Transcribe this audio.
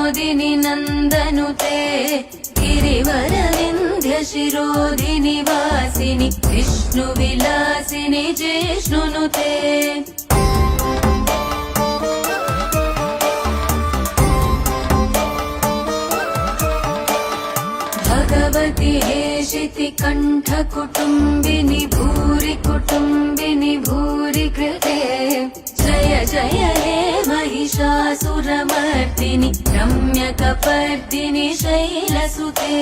विनोदिनि नन्दनुते गिरिवरविन्ध्यशिरोधिनि वासिनि विष्णुविलासिनि जिष्णुनुते भगवति हेशिति कण्ठकुटुम्बिनि भूरि कुटुम्बिनि भूरि कृते जय जय हे महिषासुरमर्दिनि रम्यकपर्दिनि शैलसुते।